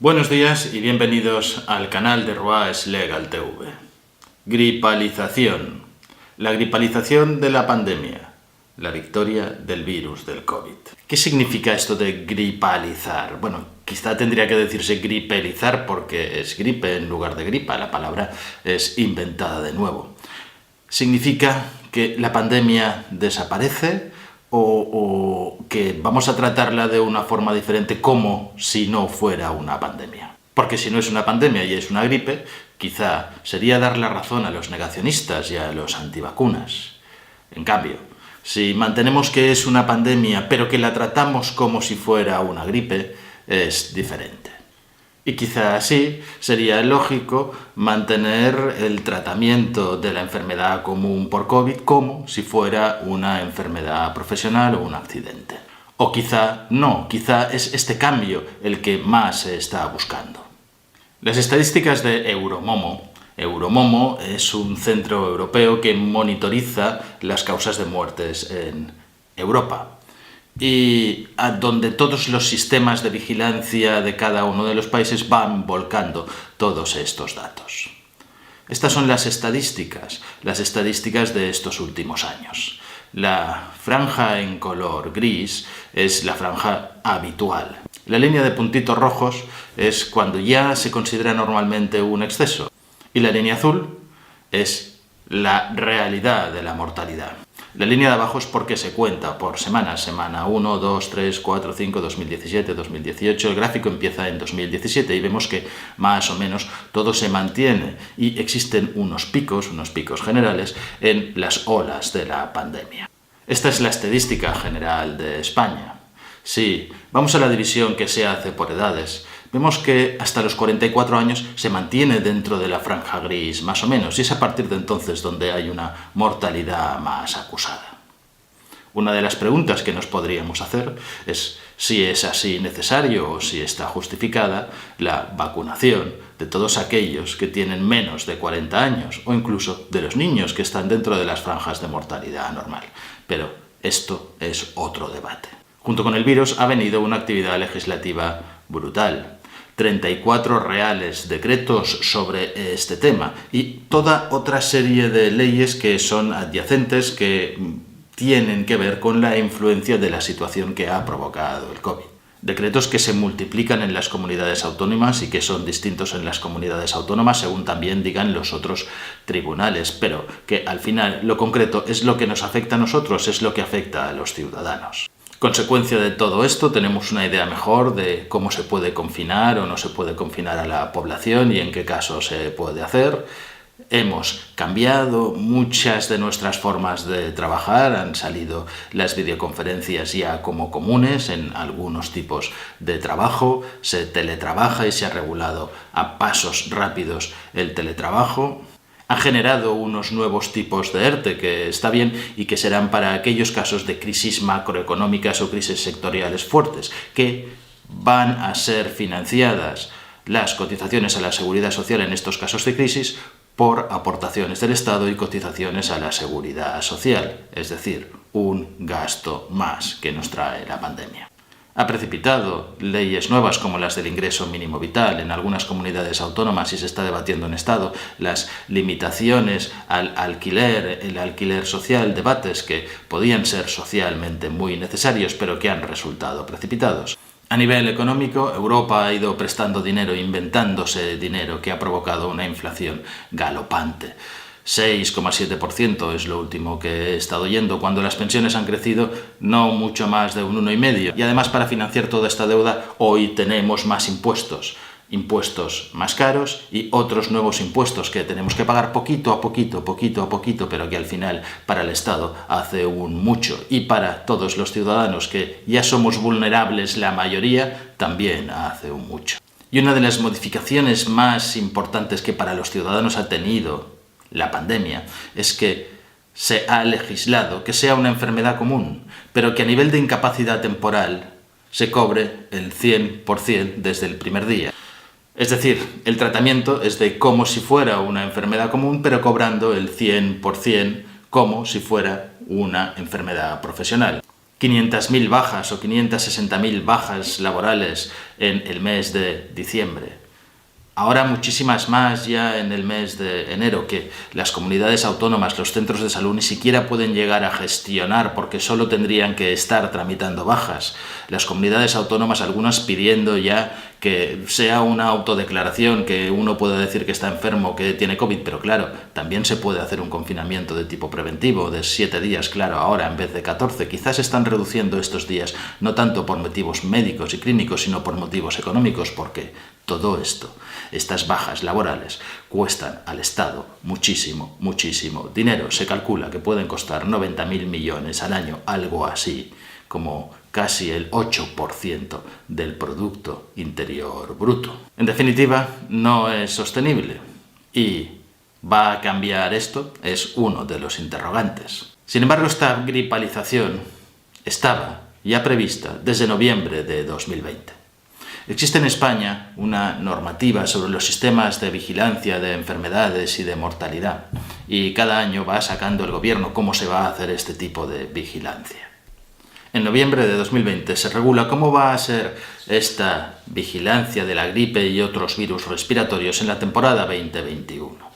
Buenos días y bienvenidos al canal de Ruas Legal TV. Gripalización. La gripalización de la pandemia. La victoria del virus del COVID. ¿Qué significa esto de gripalizar? Bueno, quizá tendría que decirse gripelizar porque es gripe en lugar de gripa. La palabra es inventada de nuevo. Significa que la pandemia desaparece o que vamos a tratarla de una forma diferente como si no fuera una pandemia. Porque si no es una pandemia y es una gripe, quizá sería dar la razón a los negacionistas y a los antivacunas. En cambio, si mantenemos que es una pandemia pero que la tratamos como si fuera una gripe, es diferente. Y quizá así sería lógico mantener el tratamiento de la enfermedad común por COVID como si fuera una enfermedad profesional o un accidente. O quizá no, quizá es este cambio el que más se está buscando. Las estadísticas de Euromomo. Euromomo es un centro europeo que monitoriza las causas de muertes en Europa. Y a donde todos los sistemas de vigilancia de cada uno de los países van volcando todos estos datos. Estas son las estadísticas de estos últimos años. La franja en color gris es la franja habitual. La línea de puntitos rojos es cuando ya se considera normalmente un exceso. Y la línea azul es la realidad de la mortalidad. La línea de abajo es porque se cuenta por semanas, semana 1, 2, 3, 4, 5, 2017, 2018, el gráfico empieza en 2017 y vemos que más o menos todo se mantiene y existen unos picos generales en las olas de la pandemia. Esta es la estadística general de España. Si vamos a la división que se hace por edades, vemos que hasta los 44 años se mantiene dentro de la franja gris, más o menos, y es a partir de entonces donde hay una mortalidad más acusada. Una de las preguntas que nos podríamos hacer es si es así necesario o si está justificada la vacunación de todos aquellos que tienen menos de 40 años o incluso de los niños que están dentro de las franjas de mortalidad normal. Pero esto es otro debate. Junto con el virus ha venido una actividad legislativa brutal. 34 reales decretos sobre este tema y toda otra serie de leyes que son adyacentes que tienen que ver con la influencia de la situación que ha provocado el COVID. Decretos que se multiplican en las comunidades autónomas y que son distintos en las comunidades autónomas según también digan los otros tribunales, pero que al final lo concreto es lo que nos afecta a nosotros, es lo que afecta a los ciudadanos. Consecuencia de todo esto, tenemos una idea mejor de cómo se puede confinar o no se puede confinar a la población y en qué caso se puede hacer. Hemos cambiado muchas de nuestras formas de trabajar, han salido las videoconferencias ya como comunes en algunos tipos de trabajo, se teletrabaja y se ha regulado a pasos rápidos el teletrabajo. Ha generado unos nuevos tipos de ERTE que está bien y que serán para aquellos casos de crisis macroeconómicas o crisis sectoriales fuertes, que van a ser financiadas las cotizaciones a la seguridad social en estos casos de crisis por aportaciones del Estado y cotizaciones a la seguridad social, es decir, un gasto más que nos trae la pandemia. Ha precipitado leyes nuevas como las del ingreso mínimo vital en algunas comunidades autónomas y se está debatiendo en Estado, las limitaciones al alquiler, el alquiler social, debates que podían ser socialmente muy necesarios pero que han resultado precipitados. A nivel económico, Europa ha ido prestando dinero, inventándose dinero que ha provocado una inflación galopante. 6,7% es lo último que he estado oyendo, cuando las pensiones han crecido no mucho más de un 1,5%. Y además, para financiar toda esta deuda, hoy tenemos más impuestos más caros y otros nuevos impuestos que tenemos que pagar poquito a poquito, pero que al final para el Estado hace un mucho. Y para todos los ciudadanos que ya somos vulnerables la mayoría, también hace un mucho. Y una de las modificaciones más importantes que para los ciudadanos ha tenido la pandemia es que se ha legislado que sea una enfermedad común, pero que a nivel de incapacidad temporal se cobre el 100% desde el primer día. Es decir, el tratamiento es de como si fuera una enfermedad común, pero cobrando el 100% como si fuera una enfermedad profesional. 500.000 bajas o 560.000 bajas laborales en el mes de diciembre. Ahora muchísimas más ya en el mes de enero, que las comunidades autónomas, los centros de salud ni siquiera pueden llegar a gestionar porque solo tendrían que estar tramitando bajas. Las comunidades autónomas, algunas pidiendo ya que sea una autodeclaración, que uno pueda decir que está enfermo, que tiene COVID, pero claro, también se puede hacer un confinamiento de tipo preventivo, de 7 días, claro, ahora en vez de 14. Quizás están reduciendo estos días, no tanto por motivos médicos y clínicos, sino por motivos económicos, porque todo esto, estas bajas laborales, cuestan al Estado muchísimo, muchísimo dinero. Se calcula que pueden costar 90.000 millones al año, algo así, como casi el 8% del Producto Interior Bruto. En definitiva, no es sostenible. ¿Y va a cambiar esto? Es uno de los interrogantes. Sin embargo, esta gripalización estaba ya prevista desde noviembre de 2020. Existe en España una normativa sobre los sistemas de vigilancia de enfermedades y de mortalidad, y cada año va sacando el gobierno cómo se va a hacer este tipo de vigilancia. En noviembre de 2020 se regula cómo va a ser esta vigilancia de la gripe y otros virus respiratorios en la temporada 2021.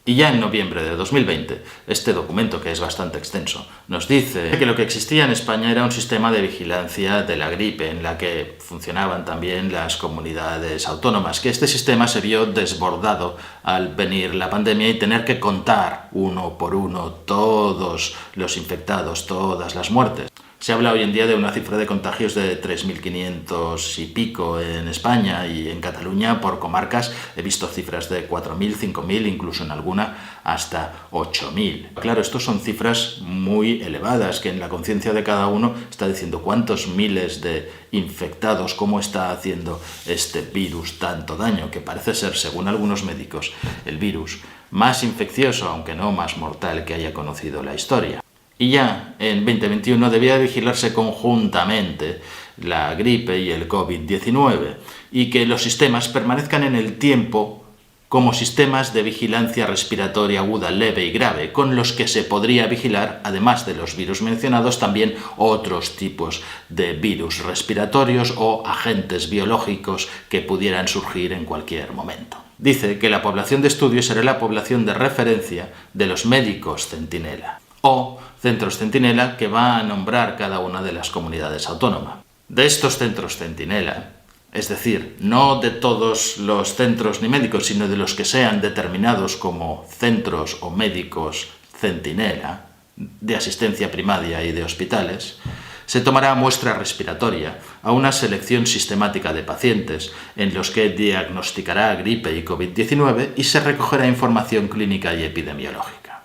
Y ya en noviembre de 2020, este documento, que es bastante extenso, nos dice que lo que existía en España era un sistema de vigilancia de la gripe, en la que funcionaban también las comunidades autónomas, que este sistema se vio desbordado al venir la pandemia y tener que contar uno por uno todos los infectados, todas las muertes. Se habla hoy en día de una cifra de contagios de 3.500 y pico en España, y en Cataluña, por comarcas, he visto cifras de 4.000, 5.000, incluso en alguna hasta 8.000. Claro, estos son cifras muy elevadas, que en la conciencia de cada uno está diciendo cuántos miles de infectados, cómo está haciendo este virus tanto daño, que parece ser, según algunos médicos, el virus más infeccioso, aunque no más mortal, que haya conocido la historia. Y ya en 2021 debía vigilarse conjuntamente la gripe y el COVID-19, y que los sistemas permanezcan en el tiempo como sistemas de vigilancia respiratoria aguda, leve y grave, con los que se podría vigilar, además de los virus mencionados, también otros tipos de virus respiratorios o agentes biológicos que pudieran surgir en cualquier momento. Dice que la población de estudio será la población de referencia de los médicos centinela, o centros centinela que va a nombrar cada una de las comunidades autónomas. De estos centros centinela, es decir, no de todos los centros ni médicos, sino de los que sean determinados como centros o médicos centinela, de asistencia primaria y de hospitales, se tomará muestra respiratoria a una selección sistemática de pacientes en los que diagnosticará gripe y COVID-19 y se recogerá información clínica y epidemiológica.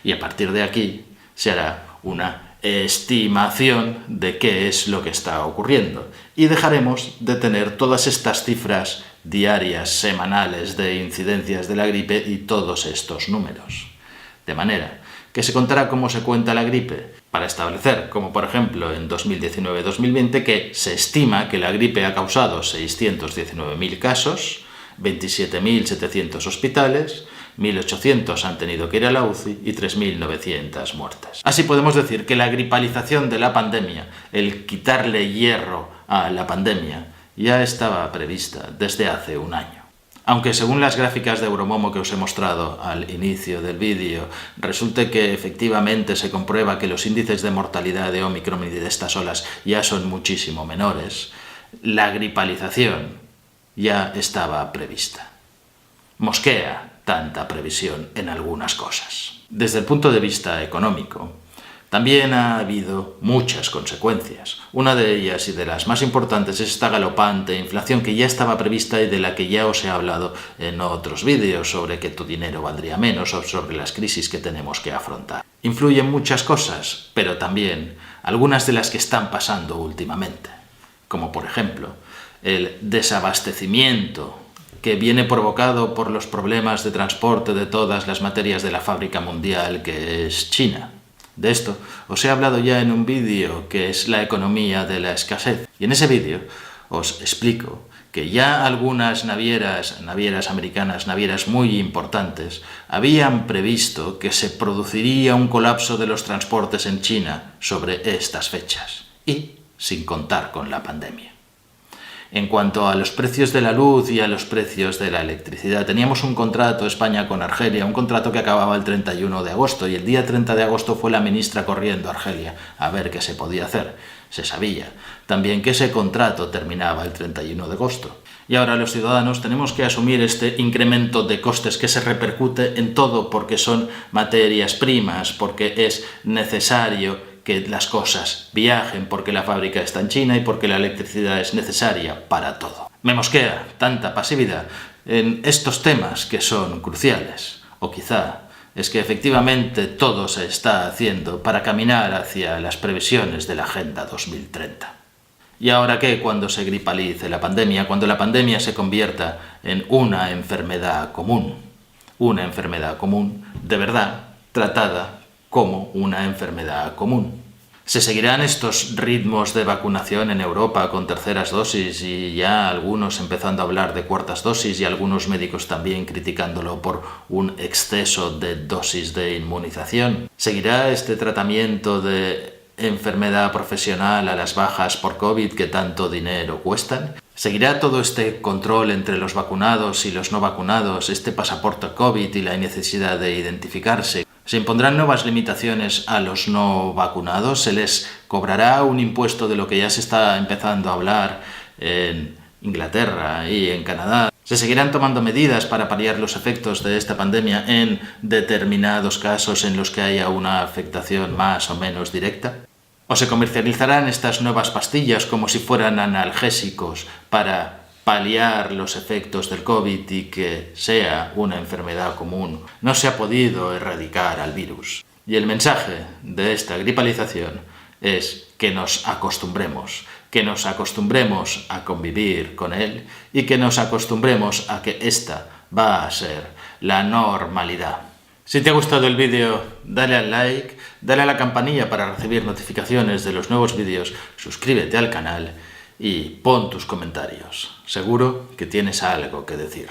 Y a partir de aquí se hará una estimación de qué es lo que está ocurriendo, y dejaremos de tener todas estas cifras diarias, semanales de incidencias de la gripe y todos estos números. De manera que se contará cómo se cuenta la gripe para establecer, como por ejemplo en 2019-2020, que se estima que la gripe ha causado 619.000 casos, 27.700 hospitales, 1.800 han tenido que ir a la UCI y 3.900 muertes. Así podemos decir que la gripalización de la pandemia, el quitarle hierro a la pandemia, ya estaba prevista desde hace un año. Aunque según las gráficas de Euromomo que os he mostrado al inicio del vídeo, resulte que efectivamente se comprueba que los índices de mortalidad de Omicron y de estas olas ya son muchísimo menores, la gripalización ya estaba prevista. Mosquea tanta previsión en algunas cosas. Desde el punto de vista económico, también ha habido muchas consecuencias. Una de ellas, y de las más importantes, es esta galopante inflación que ya estaba prevista y de la que ya os he hablado en otros vídeos, sobre que tu dinero valdría menos o sobre las crisis que tenemos que afrontar. Influyen muchas cosas, pero también algunas de las que están pasando últimamente, como por ejemplo el desabastecimiento que viene provocado por los problemas de transporte de todas las materias de la fábrica mundial que es China. De esto os he hablado ya en un vídeo que es la economía de la escasez, y en ese vídeo os explico que ya algunas navieras americanas, navieras muy importantes, habían previsto que se produciría un colapso de los transportes en China sobre estas fechas, y sin contar con la pandemia. En cuanto a los precios de la luz y a los precios de la electricidad, teníamos un contrato España con Argelia, un contrato que acababa el 31 de agosto, y el día 30 de agosto fue la ministra corriendo a Argelia a ver qué se podía hacer. Se sabía también que ese contrato terminaba el 31 de agosto. Y ahora los ciudadanos tenemos que asumir este incremento de costes que se repercute en todo porque son materias primas, porque es necesario que las cosas viajen, porque la fábrica está en China y porque la electricidad es necesaria para todo. Me mosquea tanta pasividad en estos temas que son cruciales. O quizá es que efectivamente todo se está haciendo para caminar hacia las previsiones de la Agenda 2030. ¿Y ahora qué cuando se gripalice la pandemia? Cuando la pandemia se convierta en una enfermedad común. Una enfermedad común, de verdad, tratada como una enfermedad común. ¿Se seguirán estos ritmos de vacunación en Europa con terceras dosis y ya algunos empezando a hablar de cuartas dosis y algunos médicos también criticándolo por un exceso de dosis de inmunización? ¿Seguirá este tratamiento de enfermedad profesional a las bajas por COVID que tanto dinero cuestan? ¿Seguirá todo este control entre los vacunados y los no vacunados, este pasaporte COVID y la necesidad de identificarse? ¿Se impondrán nuevas limitaciones a los no vacunados? ¿Se les cobrará un impuesto de lo que ya se está empezando a hablar en Inglaterra y en Canadá? ¿Se seguirán tomando medidas para paliar los efectos de esta pandemia en determinados casos en los que haya una afectación más o menos directa? ¿O se comercializarán estas nuevas pastillas como si fueran analgésicos para paliar los efectos del COVID y que sea una enfermedad común? No se ha podido erradicar al virus. Y el mensaje de esta gripalización es que nos acostumbremos a convivir con él y que nos acostumbremos a que esta va a ser la normalidad. Si te ha gustado el vídeo, dale al like, dale a la campanilla para recibir notificaciones de los nuevos vídeos, suscríbete al canal y pon tus comentarios. Seguro que tienes algo que decir.